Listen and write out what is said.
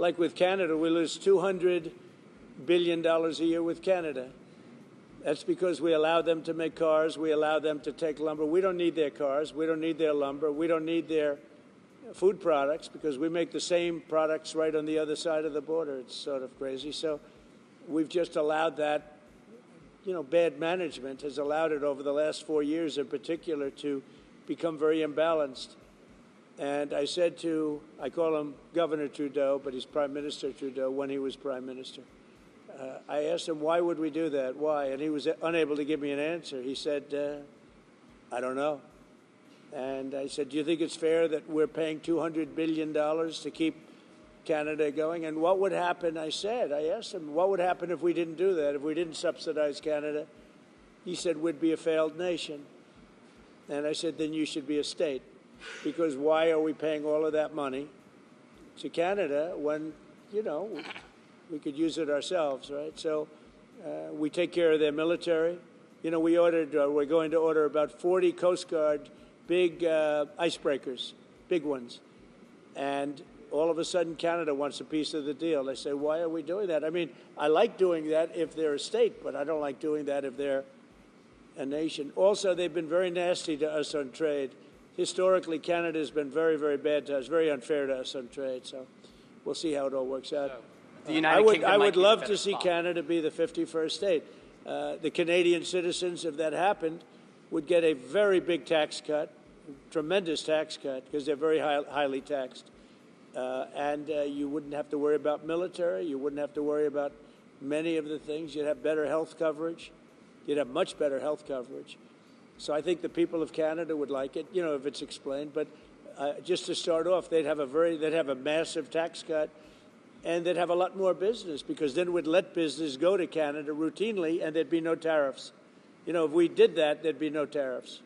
like with Canada, we lose $200 billion a year with Canada. That's because we allow them to make cars. We allow them to take lumber. We don't need their cars. We don't need their lumber. We don't need their food products because we make the same products right on the other side of the border. It's sort of crazy. So we've just allowed that, bad management has allowed it over the last 4 years in particular to become very imbalanced. And I said I call him Governor Trudeau, but he's Prime Minister Trudeau when he was Prime Minister. I asked him, why would we do that? Why? And he was unable to give me an answer. He said, I don't know. And I said, do you think it's fair that we're paying $200 billion to keep Canada going? And what would happen, I asked him, what would happen if we didn't do that, if we didn't subsidize Canada? He said, we'd be a failed nation. And I said, then you should be a state. Because why are we paying all of that money to Canada when, we could use it ourselves, right? So we take care of their military. We're going to order about 40 Coast Guard big icebreakers, big ones. And all of a sudden, Canada wants a piece of the deal. They say, why are we doing that? I mean, I like doing that if they're a state, but I don't like doing that if they're a nation. Also, they've been very nasty to us on trade. Historically, Canada has been very, very bad to us, very unfair to us on trade. So we'll see how it all works out. The United Kingdom I would love to see spot. Canada be the 51st state. The Canadian citizens, if that happened, would get a very big tax cut, tremendous tax cut, because they're very highly taxed. And you wouldn't have to worry about military. You wouldn't have to worry about many of the things. You'd have better health coverage. You'd have much better health coverage. So I think the people of Canada would like it, if it's explained. But just to start off, they'd have a massive tax cut, and they'd have a lot more business because then we'd let business go to Canada routinely, and there'd be no tariffs. If we did that, there'd be no tariffs.